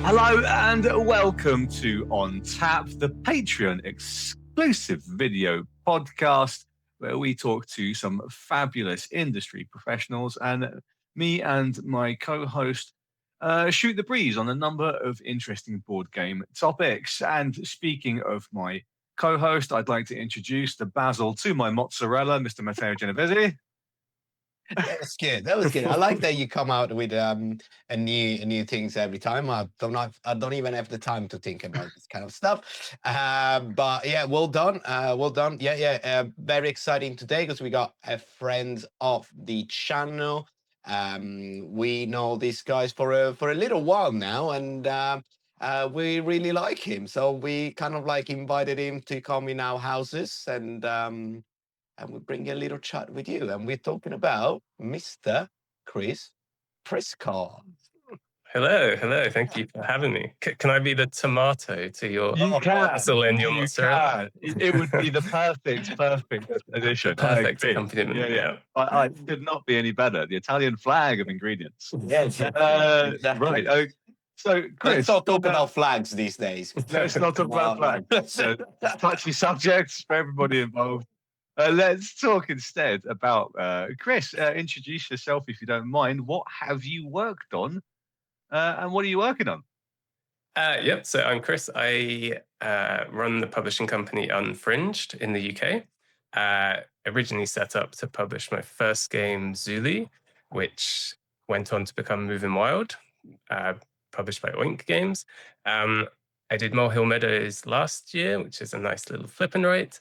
Hello and welcome to On Tap, the Patreon exclusive video podcast where we talk to some fabulous industry professionals and me and my co-host shoot the breeze on a number of interesting board game topics. And speaking of my co-host, I'd like to introduce the basil to my mozzarella, Mr. Matteo Genovese. That was good. That was good. I like that you come out with a new things every time. I don't even have the time to think about this kind of stuff. But yeah, well done. Well done. Yeah. Very exciting today because we got a friend of the channel. We know these guys for a little while now, and we really like him. So we kind of like invited him to come in our houses and we bring a little chat with you. And we're talking about Mr. Chris Priscott. Hello. Thank you for having me. Can I be the tomato to your basil and your mozzarella? It would be the perfect addition. Perfect accompaniment. Yeah. I could not be any better. The Italian flag of ingredients. Yes. Exactly. Right. So, Chris, let's not talk about flags these days. Let's not talk about flags. Touchy subjects for everybody involved. Let's talk instead about Chris. Introduce yourself if you don't mind. What have you worked on, and what are you working on? Yep. So I'm Chris. I run the publishing company Unfringed in the UK. Originally set up to publish my first game, Zuuli, which went on to become Moving Wild, published by Oink Games. I did Molehill Meadows last year, which is a nice little flip and write.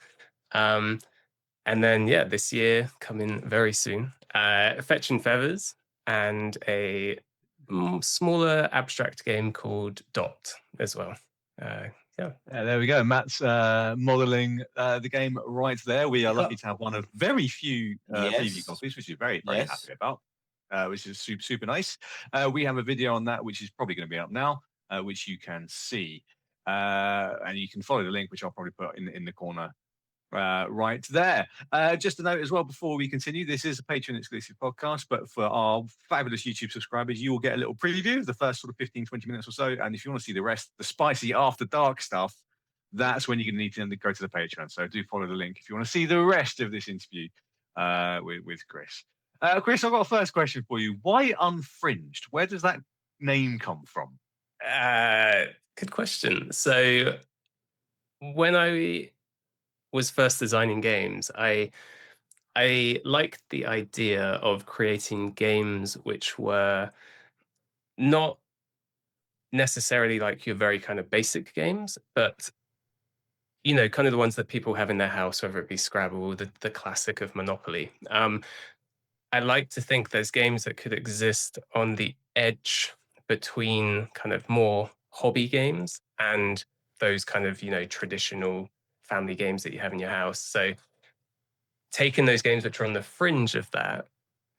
And then, this year, coming very soon, Fetch and Feathers and a smaller abstract game called Dot as well. There we go. Matt's modelling the game right there. We are lucky to have one of very few preview copies, which is very happy about, which is super nice. We have a video on that, which is probably going to be up now, which you can see. And you can follow the link, which I'll probably put in the corner right there. Just a note as well before we continue, this is a Patreon exclusive podcast, but for our fabulous YouTube subscribers, you will get a little preview of the first sort of 15-20 minutes or so, and if you want to see the rest, the spicy after dark stuff, that's when you're going to need to go to the Patreon. So do follow the link if you want to see the rest of this interview with Chris. Chris, I've got a first question for you. Why Unfringed? Where does that name come from? Good question. So when I was first designing games, I liked the idea of creating games which were not necessarily like your very kind of basic games, but kind of the ones that people have in their house, whether it be Scrabble, the classic of Monopoly. I like to think there's games that could exist on the edge between kind of more hobby games and those kind of traditional family games that you have in your house. So taking those games which are on the fringe of that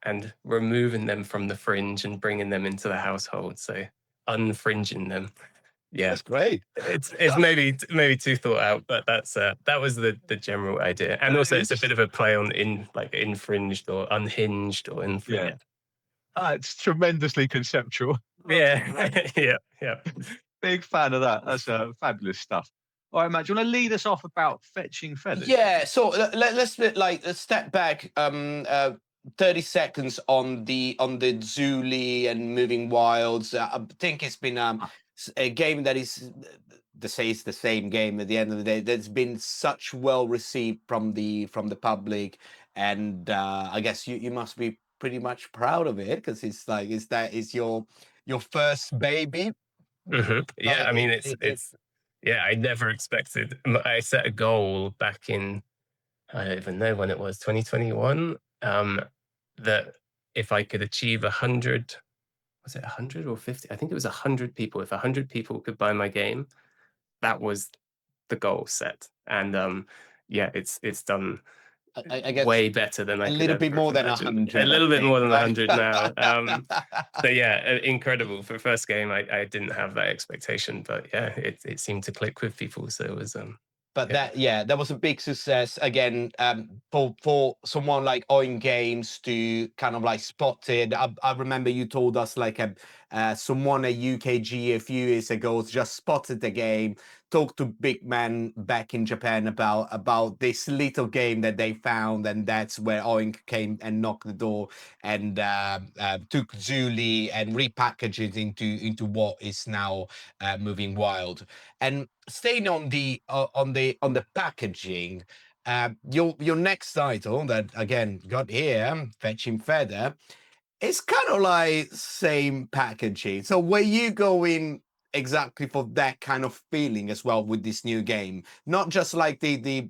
and removing them from the fringe and bringing them into the household. So unfringing them. Yeah, that's great. It's maybe too thought out, but that was the general idea. And also it's a bit of a play on infringed or unhinged or infringed. Yeah. It's tremendously conceptual. Yeah. Big fan of that. That's fabulous stuff. All right, Matt, do you want to lead us off about Fetching Feathers? Yeah, so let's step back 30 seconds on the Zuuli and Moving Wilds. I think it's been a game that is, to say it's the same game at the end of the day, that's been such well received from the public, and I guess you must be pretty much proud of it because it's your first baby. Mm-hmm. Yeah, I mean it's. Yeah, I never expected. I set a goal back in, I don't even know when it was, 2021, that if I could achieve 100, was it 100 or 50? I think it was 100 people. If 100 people could buy my game, that was the goal set. And it's done I guess way better than I could. A little bit more than 100. A little bit more than 100 now. So yeah, incredible. For the first game, I didn't have that expectation, but yeah, it seemed to click with people. So it was But that was a big success again for someone like Oink Games to kind of like spot it. I remember you told us like someone at UKG a few years ago just spotted the game, talked to big man back in Japan about this little game that they found, and that's where Oink came and knocked the door and took Zuuli and repackaged it into what is now Moving Wild. And staying on the packaging, your next title that again got here, Fetching Feather, it's kind of like same packaging. So were you going exactly for that kind of feeling as well with this new game? Not just like the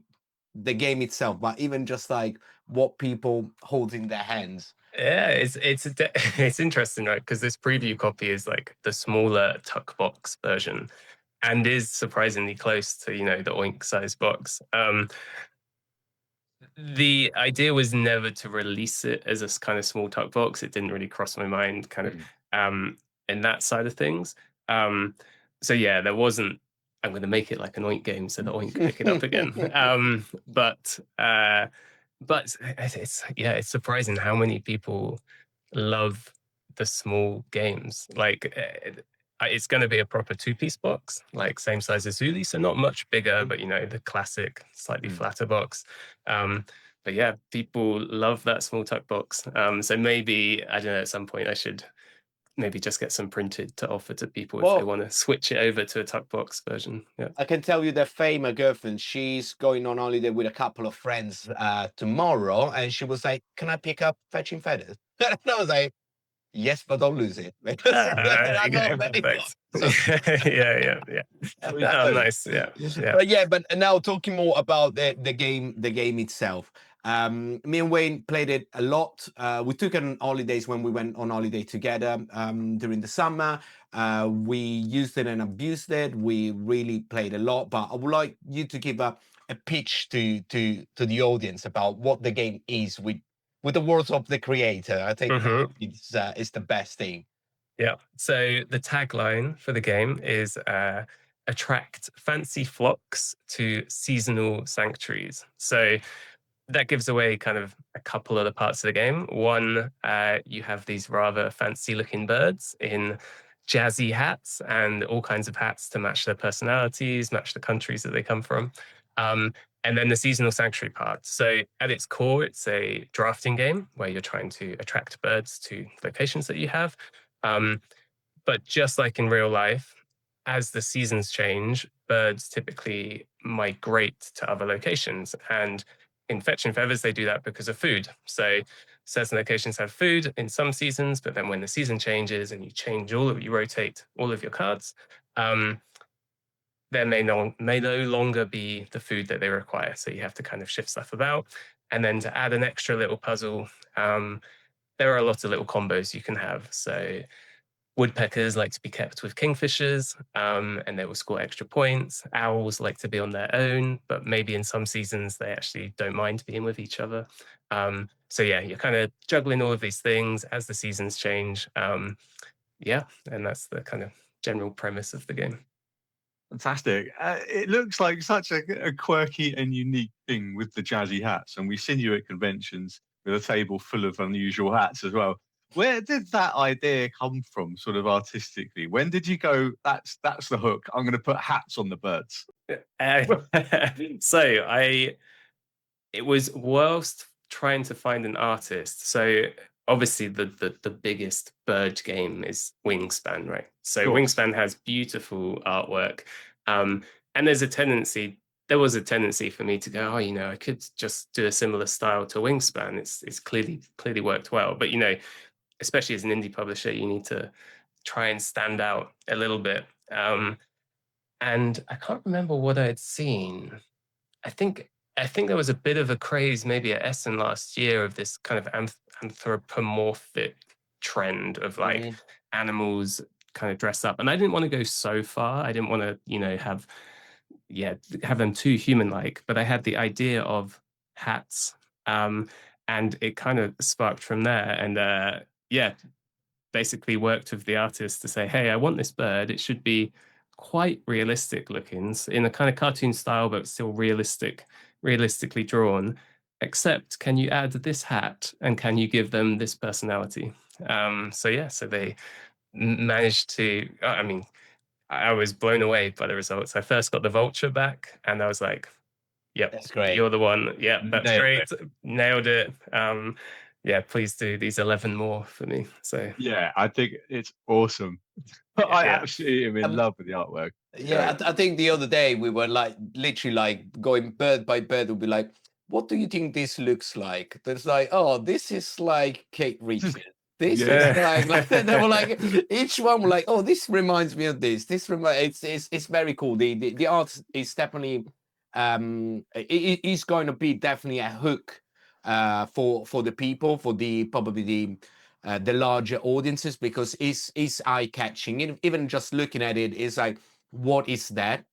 game itself, but even just like what people hold in their hands. Yeah, it's interesting, right? Because this preview copy is like the smaller tuck box version, and is surprisingly close to the Oink size box. The idea was never to release it as a kind of small tuck box. It didn't really cross my mind, kind of, in that side of things. So yeah, there wasn't. I'm going to make it like an Oink game so that Oink can pick it up again. But it's surprising how many people love the small games. Like it's going to be a proper 2-piece box, like same size as Zuuli, so not much bigger, but the classic slightly flatter box. But yeah, people love that small tuck box. So maybe, I don't know, at some point I should maybe just get some printed to offer to people if they want to switch it over to a tuck box version. Yeah, I can tell you that Faye, my girlfriend, she's going on holiday with a couple of friends tomorrow, and she was like, "Can I pick up Fetching Feathers?" And I was like, "Yes, but don't lose it." yeah. Oh, nice. Yeah. But now talking more about the game itself. Me and Wayne played it a lot. We took on holidays when we went on holiday together during the summer. We used it and abused it. We really played a lot. But I would like you to give a pitch to the audience about what the game is with the words of the creator. I think it's the best thing. Yeah. So the tagline for the game is attract fancy flocks to seasonal sanctuaries. So that gives away kind of a couple of the parts of the game. One, you have these rather fancy looking birds in jazzy hats and all kinds of hats to match their personalities, match the countries that they come from. And then the seasonal sanctuary part. So at its core, it's a drafting game where you're trying to attract birds to locations that you have. But just like in real life, as the seasons change, birds typically migrate to other locations. And in Fetching Feathers, they do that because of food. So certain locations have food in some seasons, but then when the season changes and you rotate all of your cards, there may no longer be the food that they require. So you have to kind of shift stuff about. And then to add an extra little puzzle, there are a lot of little combos you can have. So woodpeckers like to be kept with kingfishers, and they will score extra points. Owls like to be on their own, but maybe in some seasons they actually don't mind being with each other. So yeah, you're kind of juggling all of these things as the seasons change. And that's the kind of general premise of the game. Fantastic. It looks like such a quirky and unique thing with the jazzy hats, and we've seen you at conventions with a table full of unusual hats as well. Where did that idea come from, sort of artistically? When did you go, that's the hook, I'm going to put hats on the birds? It was whilst trying to find an artist. So obviously the biggest bird game is Wingspan, right? So Wingspan has beautiful artwork. And there was a tendency for me to go, I could just do a similar style to Wingspan. It's clearly worked well. But especially as an indie publisher, you need to try and stand out a little bit. And I can't remember what I had seen. I think there was a bit of a craze maybe at Essen last year of this kind of anthropomorphic trend of like animals kind of dressed up. And I didn't want to go so far. I didn't want to, have them too human-like, but I had the idea of hats. And it kind of sparked from there. And basically worked with the artist to say, hey, I want this bird. It should be quite realistic looking in a kind of cartoon style, but still realistically drawn. Except, can you add this hat and can you give them this personality? So they managed to, I mean, I was blown away by the results. I first got the vulture back and I was like, yep, That's great. you're the one. Yeah, that's Nailed great. it. Nailed it. Yeah, please do these 11 more for me. So yeah, I think it's awesome. I absolutely am in love with the artwork. Yeah, I think the other day we were like literally like going bird by bird. We'd be like, "What do you think this looks like?" There's like, "Oh, this is like Kate Reach. This is like they were like each one were like, "Oh, this reminds me of this. This it's very cool. The art is definitely it is going to be definitely a hook for the people, for the probably the larger audiences, because it's eye catching. Even just looking at it is like, what is that?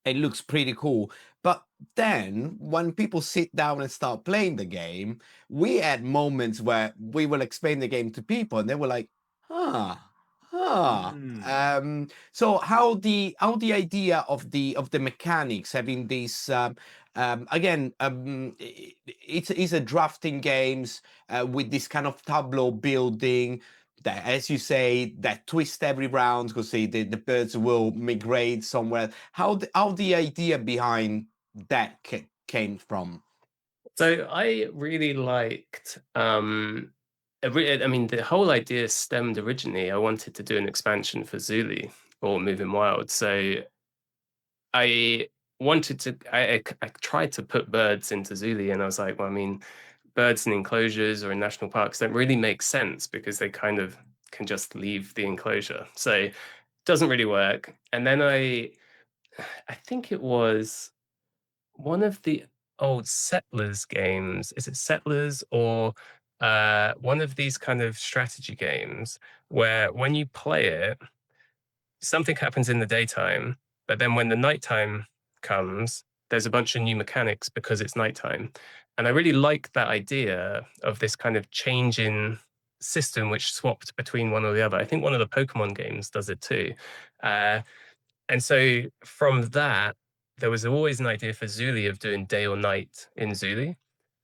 It looks pretty cool. But then when people sit down and start playing the game, we had moments where we will explain the game to people and they were like, so how the idea of the mechanics, having these again, it's a drafting games with this kind of tableau building that, as you say, that twist every round because the birds will migrate somewhere. How the idea behind that came from? So I really liked. I mean, the whole idea stemmed originally. I wanted to do an expansion for Zuuli or Moving Wild. So I wanted to. I tried to put birds into Zuuli, and I was like, well, I mean, birds in enclosures or in national parks don't really make sense because they kind of can just leave the enclosure. So it doesn't really work. And then I think it was one of the old Settlers games. Is it Settlers or one of these kind of strategy games where when you play it, something happens in the daytime, but then when the nighttime comes, there's a bunch of new mechanics because it's nighttime. And I really like that idea of this kind of change in system which swapped between one or the other. I think one of the Pokemon games does it too. And so from that, there was always an idea for Zuuli of doing day or night in Zuuli.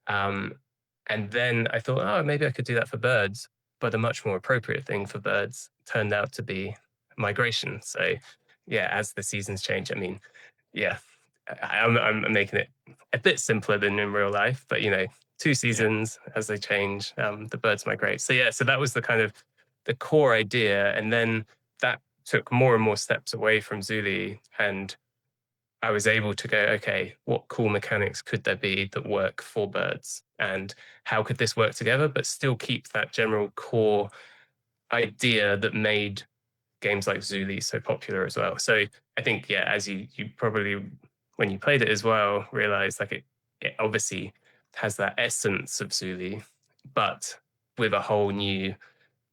And then I thought, oh, maybe I could do that for birds. But a much more appropriate thing for birds turned out to be migration. So yeah, as the seasons change, I mean, yeah, I'm making it a bit simpler than in real life, but 2 seasons as they change, the birds migrate. So yeah, so that was the kind of the core idea. And then that took more and more steps away from Zuuli, and I was able to go, okay, what cool mechanics could there be that work for birds? And how could this work together, but still keep that general core idea that made games like Zuuli so popular as well? So I think, yeah, as you probably, when you played it as well, realized like it obviously has that essence of Zuuli, but with a whole new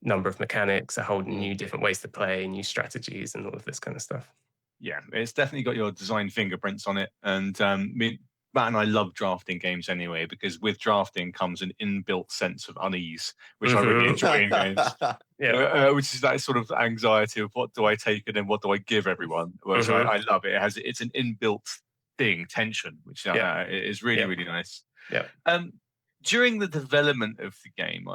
number of mechanics, a whole new different ways to play, new strategies, and all of this kind of stuff. Yeah, it's definitely got your design fingerprints on it. And Matt and I love drafting games anyway, because with drafting comes an inbuilt sense of unease, which I really enjoy in games. Which is that sort of anxiety of what do I take and then what do I give everyone. Whereas I love it. It's an inbuilt thing, tension, which is really, really nice. Yeah. During the development of the game,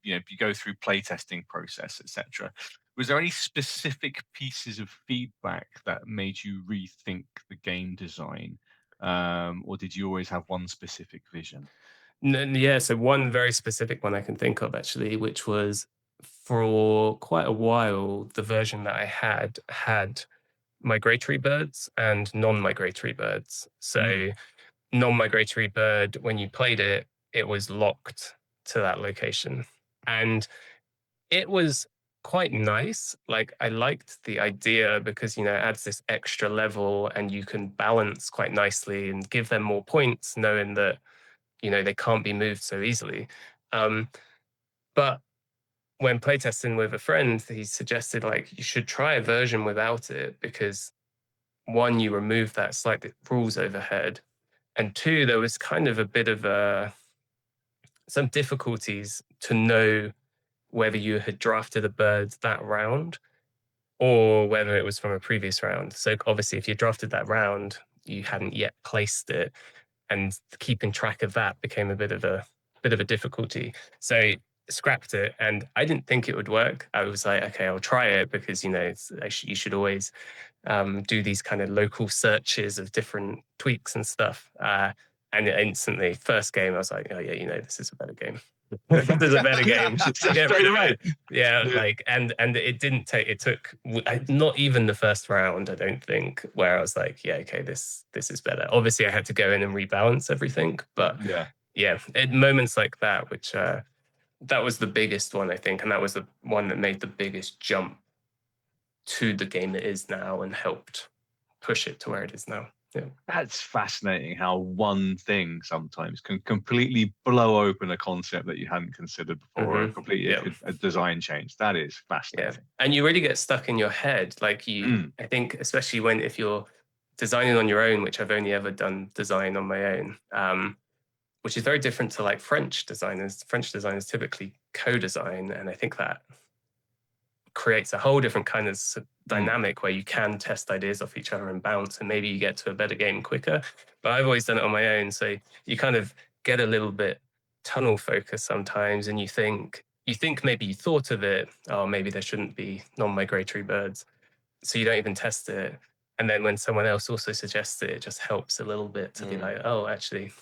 you go through playtesting process, etc. Was there any specific pieces of feedback that made you rethink the game design, or did you always have one specific vision? Yeah, so one very specific one I can think of actually, which was for quite a while, the version that I had migratory birds and non-migratory birds. So non-migratory bird, when you played it, it was locked to that location. And it was quite nice. Like I liked the idea because, it adds this extra level and you can balance quite nicely and give them more points knowing that, they can't be moved so easily. But when playtesting with a friend, he suggested like you should try a version without it because one, you remove that slight rules overhead, and two, there was kind of a bit of some difficulties to know whether you had drafted a bird that round or whether it was from a previous round. So obviously, if you drafted that round, you hadn't yet placed it, and keeping track of that became a bit of a difficulty. So scrapped it, and I didn't think it would work. I was like, okay, I'll try it because, you know, you should always do these kind of local searches of different tweaks and stuff. And instantly, first game, I was like, oh yeah, you know, this is a better game. This is a better game. Straight away. Yeah, like, and it didn't take. It took not even the first round, I don't think, where I was like, yeah, okay, this is better. Obviously, I had to go in and rebalance everything, but yeah, at moments like that, which that was the biggest one, I think, and that was the one that made the biggest jump to the game it is now and helped push it to where it is now. Yeah. That's fascinating how one thing sometimes can completely blow open a concept that you hadn't considered before, or completely a design change. That is fascinating. Yeah. And you really get stuck in your head. Like I think, especially if you're designing on your own, which I've only ever done design on my own, which is very different to like French designers. French designers typically co-design, and I think that creates a whole different kind of dynamic where you can test ideas off each other and bounce, and maybe you get to a better game quicker. But I've always done it on my own, so you kind of get a little bit tunnel focused sometimes, and you think maybe you thought of it, oh, maybe there shouldn't be non-migratory birds, so you don't even test it. And then when someone else also suggests it, it just helps a little bit to be like, oh, actually,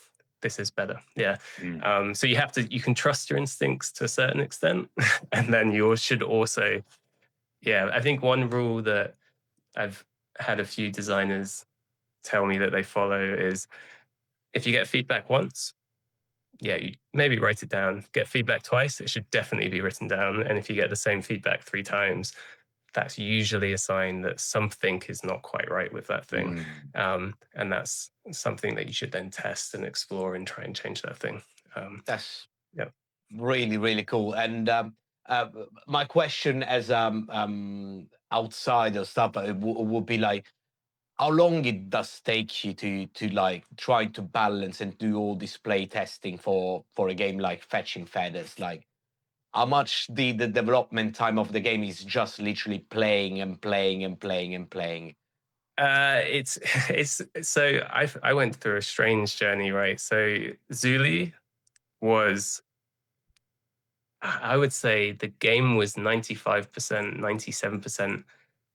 this is better. Yeah. So you can trust your instincts to a certain extent. And then you should also, I think one rule that I've had a few designers tell me that they follow is if you get feedback once, you maybe write it down. Get feedback twice, it should definitely be written down. And if you get the same feedback 3 times, that's usually a sign that something is not quite right with that thing. And that's something that you should then test and explore and try and change that thing. That's really, really cool. And my question as outsider stuff would be like, how long it does take you to like try to balance and do all this play testing for a game like Fetching Feathers? Like, how much the development time of the game is just literally playing and playing and playing and playing? It's so I went through a strange journey, right? So Zuuli was, I would say the game was 95%, 97%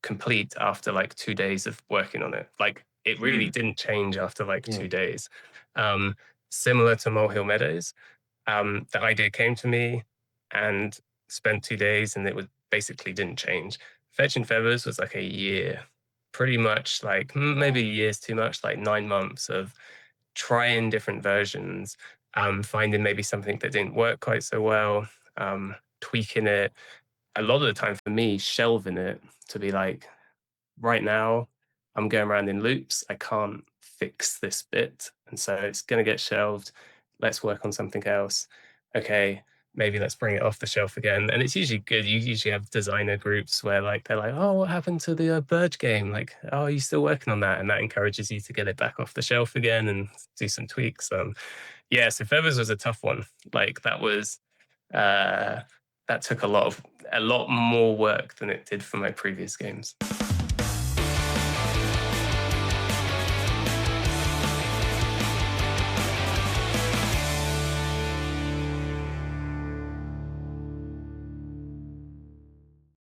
complete after like 2 days of working on it. Like it really didn't change after like 2 days. Similar to Molehill Meadows, the idea came to me and spent 2 days, and it was basically didn't change. Fetching Feathers was like a year, pretty much, like maybe a year's too much, like 9 months of trying different versions, finding maybe something that didn't work quite so well, tweaking it. A lot of the time for me, shelving it to be like, right now, I'm going around in loops. I can't fix this bit. And so it's going to get shelved. Let's work on something else. Okay, maybe let's bring it off the shelf again. And it's usually good. You usually have designer groups where like they're like, oh, what happened to the bird game? Like, oh, are you still working on that? And that encourages you to get it back off the shelf again and do some tweaks. So Feathers was a tough one. Like that was that took a lot more work than it did for my previous games.